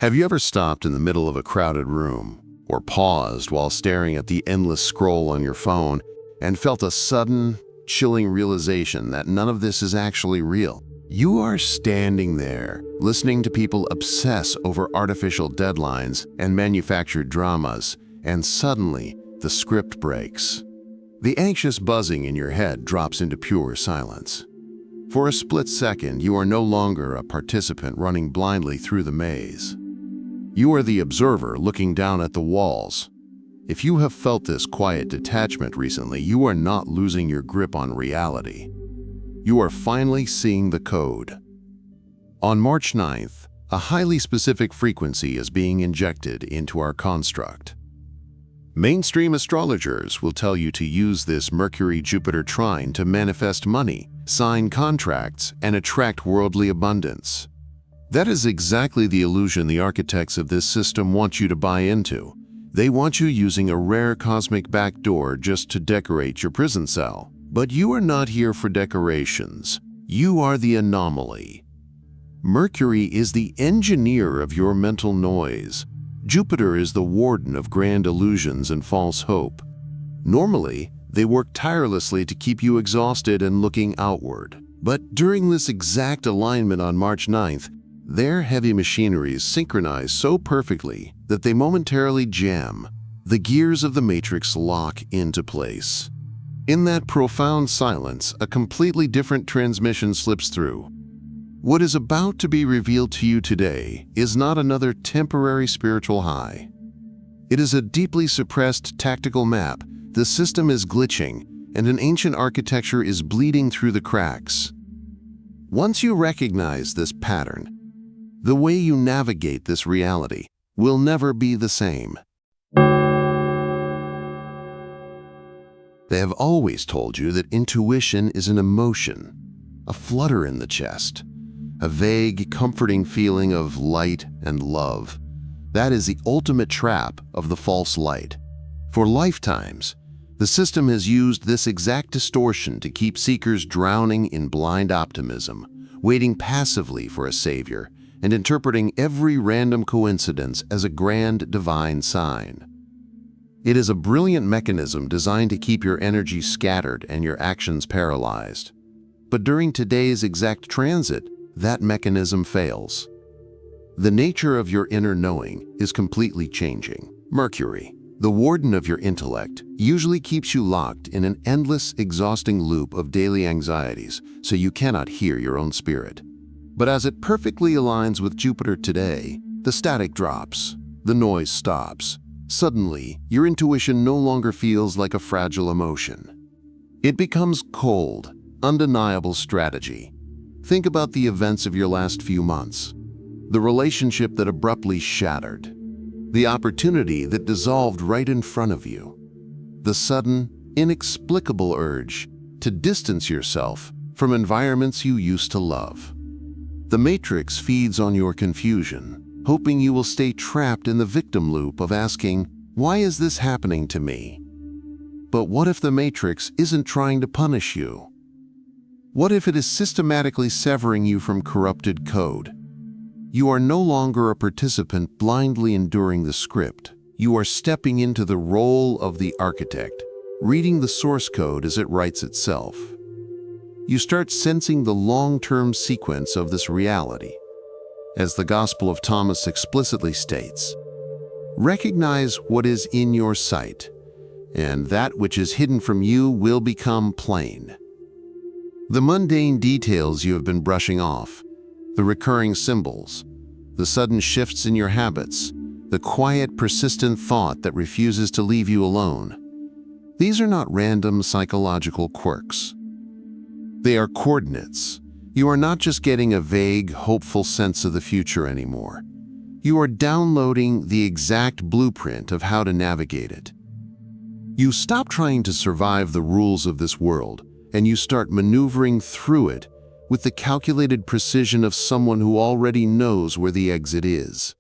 Have you ever stopped in the middle of a crowded room, or paused while staring at the endless scroll on your phone and felt a sudden, chilling realization that none of this is actually real? You are standing there, listening to people obsess over artificial deadlines and manufactured dramas, and suddenly the script breaks. The anxious buzzing in your head drops into pure silence. For a split second, you are no longer a participant running blindly through the maze. You are the observer looking down at the walls. If you have felt this quiet detachment recently, you are not losing your grip on reality. You are finally seeing the code. On March 9th, a highly specific frequency is being injected into our construct. Mainstream astrologers will tell you to use this Mercury-Jupiter Trine to manifest money, sign contracts, and attract worldly abundance. That is exactly the illusion the architects of this system want you to buy into. They want you using a rare cosmic backdoor just to decorate your prison cell. But you are not here for decorations. You are the anomaly. Mercury is the engineer of your mental noise. Jupiter is the warden of grand illusions and false hope. Normally, they work tirelessly to keep you exhausted and looking outward. But during this exact alignment on March 9th, their heavy machineries synchronize so perfectly that they momentarily jam. The gears of the matrix lock into place. In that profound silence, a completely different transmission slips through. What is about to be revealed to you today is not another temporary spiritual high. It is a deeply suppressed tactical map. The system is glitching, and an ancient architecture is bleeding through the cracks. Once you recognize this pattern, the way you navigate this reality will never be the same. They have always told you that intuition is an emotion, a flutter in the chest, a vague, comforting feeling of light and love. That is the ultimate trap of the false light. For lifetimes, the system has used this exact distortion to keep seekers drowning in blind optimism, waiting passively for a savior, and interpreting every random coincidence as a grand divine sign. It is a brilliant mechanism designed to keep your energy scattered and your actions paralyzed. But during today's exact transit, that mechanism fails. The nature of your inner knowing is completely changing. Mercury, the warden of your intellect, usually keeps you locked in an endless, exhausting loop of daily anxieties, so you cannot hear your own spirit. But as it perfectly aligns with Jupiter today, the static drops, the noise stops. Suddenly, your intuition no longer feels like a fragile emotion. It becomes cold, undeniable strategy. Think about the events of your last few months. The relationship that abruptly shattered. The opportunity that dissolved right in front of you. The sudden, inexplicable urge to distance yourself from environments you used to love. The matrix feeds on your confusion, hoping you will stay trapped in the victim loop of asking, "Why is this happening to me?" But what if the matrix isn't trying to punish you? What if it is systematically severing you from corrupted code? You are no longer a participant blindly enduring the script. You are stepping into the role of the architect, reading the source code as it writes itself. You start sensing the long-term sequence of this reality. As the Gospel of Thomas explicitly states, recognize what is in your sight, and that which is hidden from you will become plain. The mundane details you have been brushing off, the recurring symbols, the sudden shifts in your habits, the quiet, persistent thought that refuses to leave you alone. These are not random psychological quirks. They are coordinates. You are not just getting a vague, hopeful sense of the future anymore. You are downloading the exact blueprint of how to navigate it. You stop trying to survive the rules of this world, and you start maneuvering through it with the calculated precision of someone who already knows where the exit is.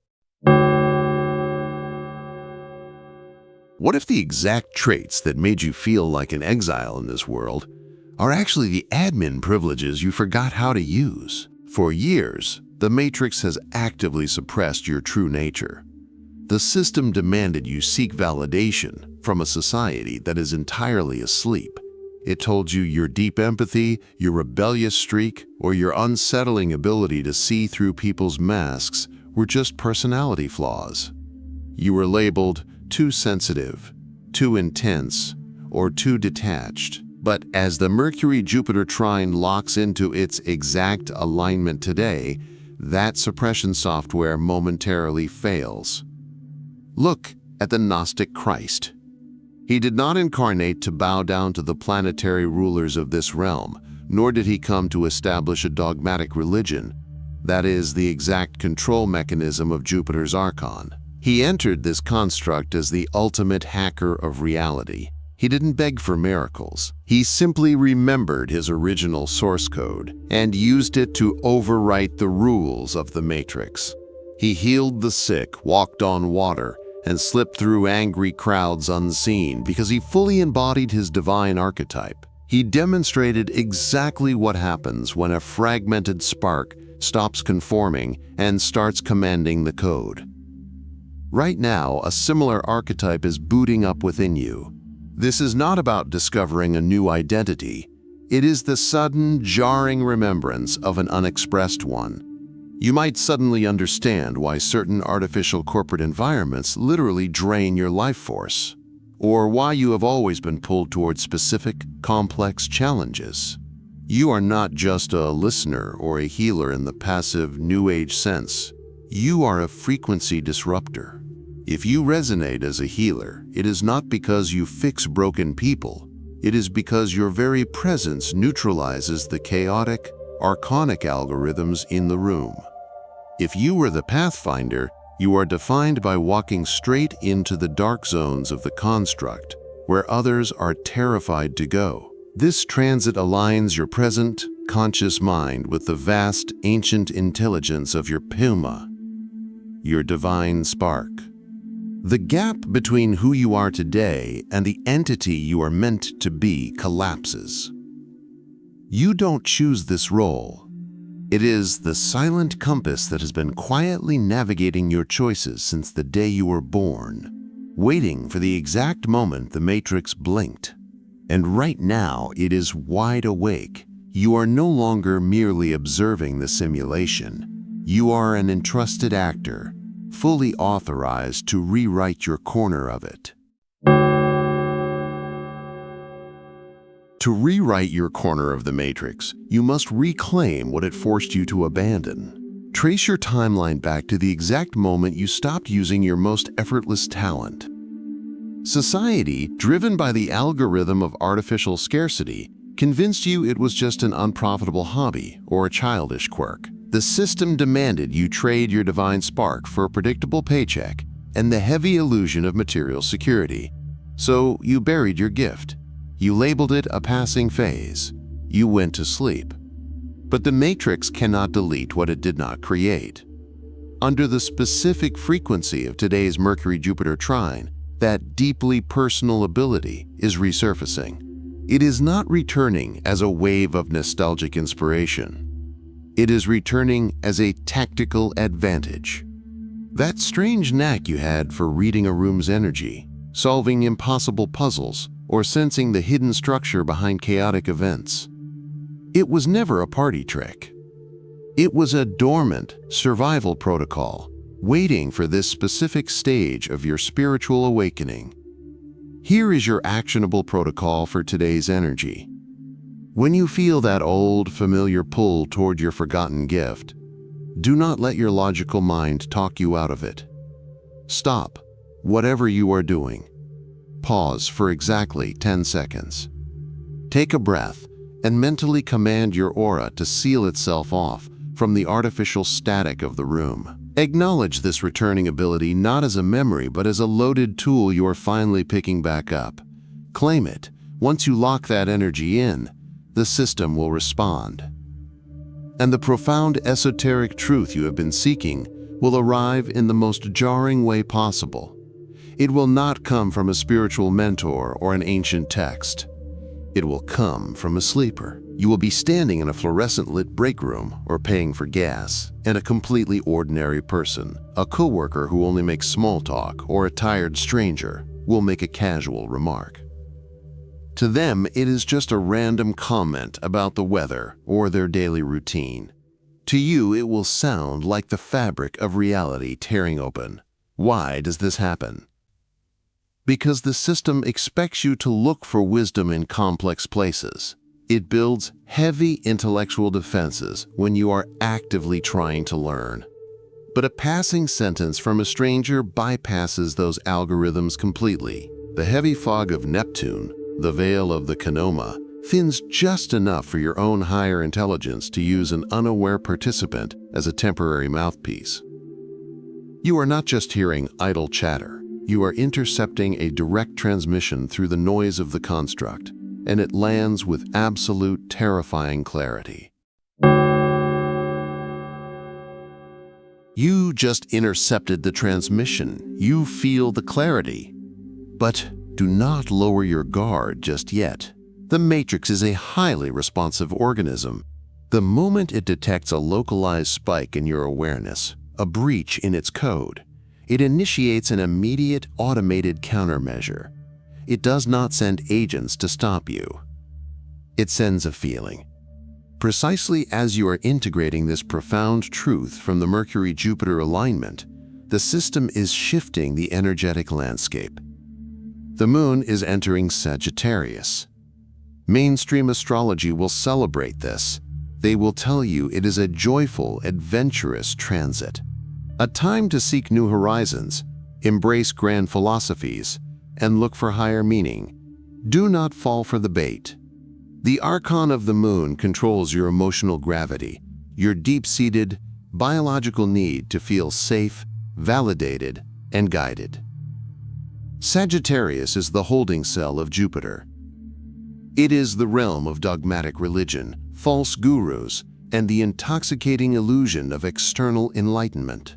What if the exact traits that made you feel like an exile in this world are actually the admin privileges you forgot how to use? For years, The Matrix has actively suppressed your true nature. The system demanded you seek validation from a society that is entirely asleep. It told you your deep empathy, your rebellious streak, or your unsettling ability to see through people's masks were just personality flaws. You were labeled too sensitive, too intense, or too detached. But as the Mercury-Jupiter Trine locks into its exact alignment today, that suppression software momentarily fails. Look at the Gnostic Christ. He did not incarnate to bow down to the planetary rulers of this realm, nor did he come to establish a dogmatic religion. That is the exact control mechanism of Jupiter's Archon. He entered this construct as the ultimate hacker of reality. He didn't beg for miracles. He simply remembered his original source code and used it to overwrite the rules of the Matrix. He healed the sick, walked on water, and slipped through angry crowds unseen because he fully embodied his divine archetype. He demonstrated exactly what happens when a fragmented spark stops conforming and starts commanding the code. Right now, a similar archetype is booting up within you. This is not about discovering a new identity. It is the sudden, jarring remembrance of an unexpressed one. You might suddenly understand why certain artificial corporate environments literally drain your life force, or why you have always been pulled towards specific, complex challenges. You are not just a listener or a healer in the passive New Age sense. You are a frequency disruptor. If you resonate as a healer, it is not because you fix broken people. It is because your very presence neutralizes the chaotic, archonic algorithms in the room. If you were the Pathfinder, you are defined by walking straight into the dark zones of the construct, where others are terrified to go. This transit aligns your present, conscious mind with the vast, ancient intelligence of your Puma, your divine spark. The gap between who you are today and the entity you are meant to be collapses. You don't choose this role. It is the silent compass that has been quietly navigating your choices since the day you were born, waiting for the exact moment the Matrix blinked. And right now, it is wide awake. You are no longer merely observing the simulation. You are an entrusted actor, fully authorized to rewrite your corner of it. To rewrite your corner of the Matrix, you must reclaim what it forced you to abandon. Trace your timeline back to the exact moment you stopped using your most effortless talent. Society, driven by the algorithm of artificial scarcity, convinced you it was just an unprofitable hobby or a childish quirk. The system demanded you trade your divine spark for a predictable paycheck and the heavy illusion of material security. So you buried your gift. You labeled it a passing phase. You went to sleep. But the Matrix cannot delete what it did not create. Under the specific frequency of today's Mercury-Jupiter Trine, that deeply personal ability is resurfacing. It is not returning as a wave of nostalgic inspiration. It is returning as a tactical advantage. That strange knack you had for reading a room's energy, solving impossible puzzles, or sensing the hidden structure behind chaotic events. It was never a party trick. It was a dormant survival protocol, waiting for this specific stage of your spiritual awakening. Here is your actionable protocol for today's energy. When you feel that old, familiar pull toward your forgotten gift, do not let your logical mind talk you out of it. Stop, whatever you are doing. Pause for exactly 10 seconds. Take a breath and mentally command your aura to seal itself off from the artificial static of the room. Acknowledge this returning ability not as a memory but as a loaded tool you are finally picking back up. Claim it. Once you lock that energy in, the system will respond. And the profound esoteric truth you have been seeking will arrive in the most jarring way possible. It will not come from a spiritual mentor or an ancient text. It will come from a sleeper. You will be standing in a fluorescent-lit break room or paying for gas, and a completely ordinary person, a coworker who only makes small talk, or a tired stranger, will make a casual remark. To them, it is just a random comment about the weather or their daily routine. To you, it will sound like the fabric of reality tearing open. Why does this happen? Because the system expects you to look for wisdom in complex places. It builds heavy intellectual defenses when you are actively trying to learn. But a passing sentence from a stranger bypasses those algorithms completely. The heavy fog of Neptune, the veil of the Canoma, thins just enough for your own higher intelligence to use an unaware participant as a temporary mouthpiece. You are not just hearing idle chatter. You are intercepting a direct transmission through the noise of the construct, and it lands with absolute terrifying clarity. You just intercepted the transmission. You feel the clarity. But do not lower your guard just yet. The matrix is a highly responsive organism. The moment it detects a localized spike in your awareness, a breach in its code, it initiates an immediate automated countermeasure. It does not send agents to stop you. It sends a feeling. Precisely as you are integrating this profound truth from the Mercury-Jupiter alignment, the system is shifting the energetic landscape. The moon is entering Sagittarius. Mainstream astrology will celebrate this. They will tell you it is a joyful, adventurous transit. A time to seek new horizons, embrace grand philosophies, and look for higher meaning. Do not fall for the bait. The Archon of the moon controls your emotional gravity, your deep-seated, biological need to feel safe, validated, and guided. Sagittarius is the holding cell of Jupiter. It is the realm of dogmatic religion, false gurus, and the intoxicating illusion of external enlightenment.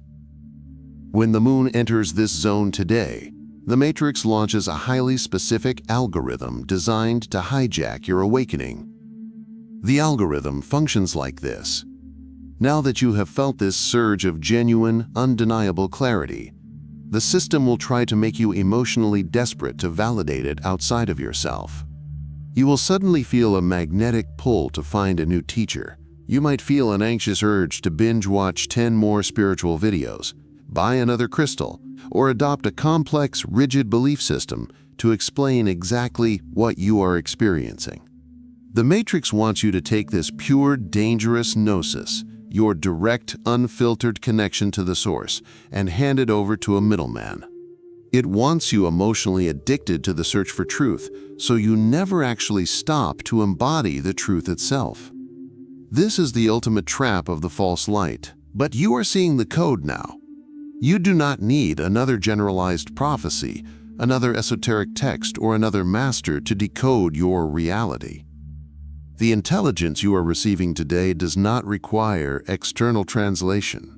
When the moon enters this zone today, the matrix launches a highly specific algorithm designed to hijack your awakening. The algorithm functions like this. Now that you have felt this surge of genuine, undeniable clarity, the system will try to make you emotionally desperate to validate it outside of yourself. You will suddenly feel a magnetic pull to find a new teacher. You might feel an anxious urge to binge-watch 10 more spiritual videos, buy another crystal, or adopt a complex, rigid belief system to explain exactly what you are experiencing. The Matrix wants you to take this pure, dangerous gnosis, your direct, unfiltered connection to the source, and hand it over to a middleman. It wants you emotionally addicted to the search for truth, so you never actually stop to embody the truth itself. This is the ultimate trap of the false light. But you are seeing the code now. You do not need another generalized prophecy, another esoteric text, or another master to decode your reality. The intelligence you are receiving today does not require external translation.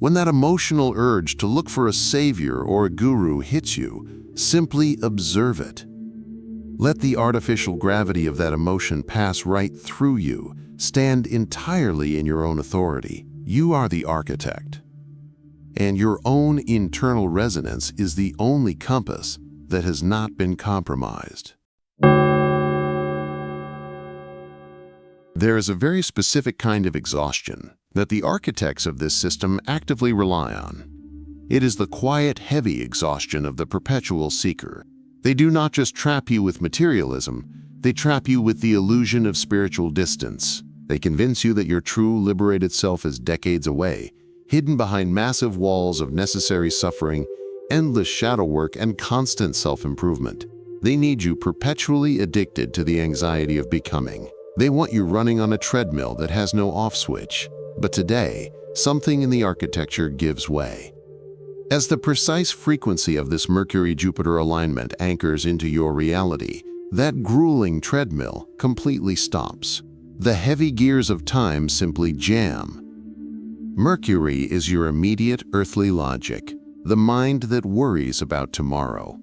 When that emotional urge to look for a savior or a guru hits you, simply observe it. Let the artificial gravity of that emotion pass right through you. Stand entirely in your own authority. You are the architect. And your own internal resonance is the only compass that has not been compromised. There is a very specific kind of exhaustion that the architects of this system actively rely on. It is the quiet, heavy exhaustion of the perpetual seeker. They do not just trap you with materialism, they trap you with the illusion of spiritual distance. They convince you that your true liberated self is decades away, hidden behind massive walls of necessary suffering, endless shadow work, and constant self-improvement. They need you perpetually addicted to the anxiety of becoming. They want you running on a treadmill that has no off switch. But today, something in the architecture gives way. As the precise frequency of this Mercury-Jupiter alignment anchors into your reality, that grueling treadmill completely stops. The heavy gears of time simply jam. Mercury is your immediate earthly logic, the mind that worries about tomorrow.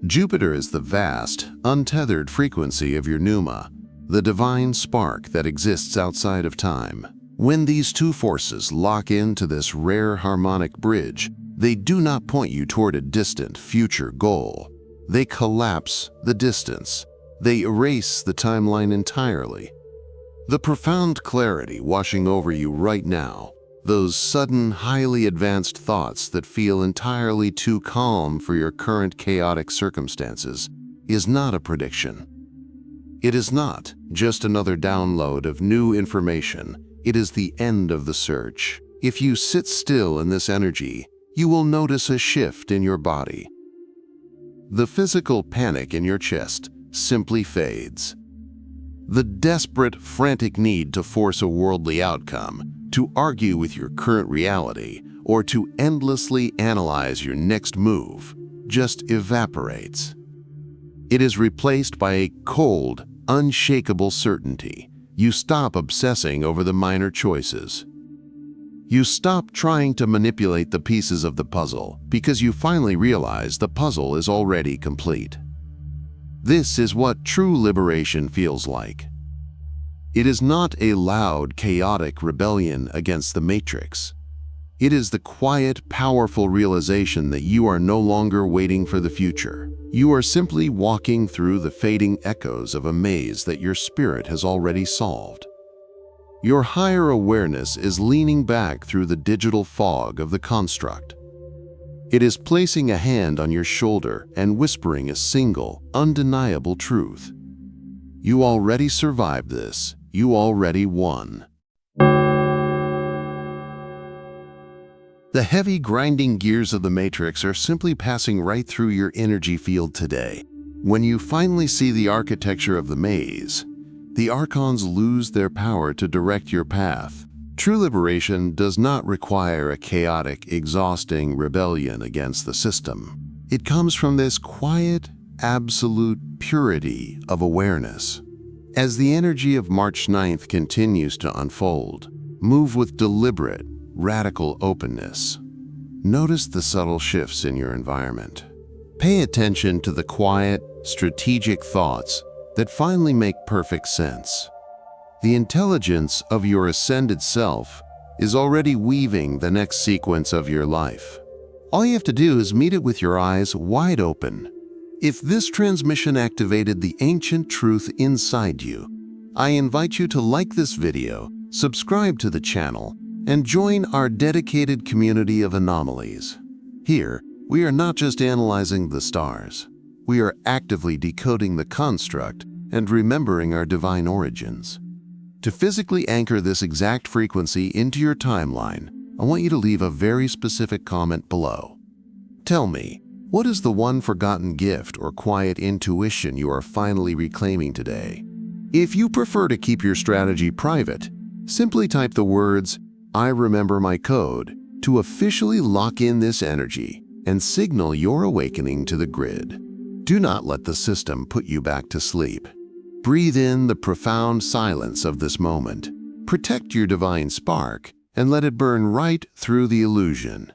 Jupiter is the vast, untethered frequency of your pneuma, the divine spark that exists outside of time. When these two forces lock into this rare harmonic bridge, they do not point you toward a distant future goal. They collapse the distance. They erase the timeline entirely. The profound clarity washing over you right now, those sudden, highly advanced thoughts that feel entirely too calm for your current chaotic circumstances, is not a prediction. It is not just another download of new information. It is the end of the search. If you sit still in this energy, you will notice a shift in your body. The physical panic in your chest simply fades. The desperate, frantic need to force a worldly outcome, to argue with your current reality, or to endlessly analyze your next move, just evaporates. It is replaced by a cold, unshakable certainty. You stop obsessing over the minor choices. You stop trying to manipulate the pieces of the puzzle because you finally realize the puzzle is already complete. This is what true liberation feels like. It is not a loud, chaotic rebellion against the matrix. It is the quiet, powerful realization that you are no longer waiting for the future. You are simply walking through the fading echoes of a maze that your spirit has already solved. Your higher awareness is leaning back through the digital fog of the construct. It is placing a hand on your shoulder and whispering a single, undeniable truth. You already survived this. You already won. The heavy, grinding gears of the matrix are simply passing right through your energy field today. When you finally see the architecture of the maze, the Archons lose their power to direct your path. True liberation does not require a chaotic, exhausting rebellion against the system. It comes from this quiet, absolute purity of awareness. As the energy of March 9th continues to unfold, move with deliberate, radical openness. Notice the subtle shifts in your environment. Pay attention to the quiet, strategic thoughts that finally make perfect sense. The intelligence of your ascended self is already weaving the next sequence of your life. All you have to do is meet it with your eyes wide open. If this transmission activated the ancient truth inside you, I invite you to like this video, subscribe to the channel, and join our dedicated community of anomalies. Here, we are not just analyzing the stars. We are actively decoding the construct and remembering our divine origins. To physically anchor this exact frequency into your timeline, I want you to leave a very specific comment below. Tell me, what is the one forgotten gift or quiet intuition you are finally reclaiming today? If you prefer to keep your strategy private, simply type the words, "I remember my code," to officially lock in this energy and signal your awakening to the grid. Do not let the system put you back to sleep. Breathe in the profound silence of this moment. Protect your divine spark and let it burn right through the illusion.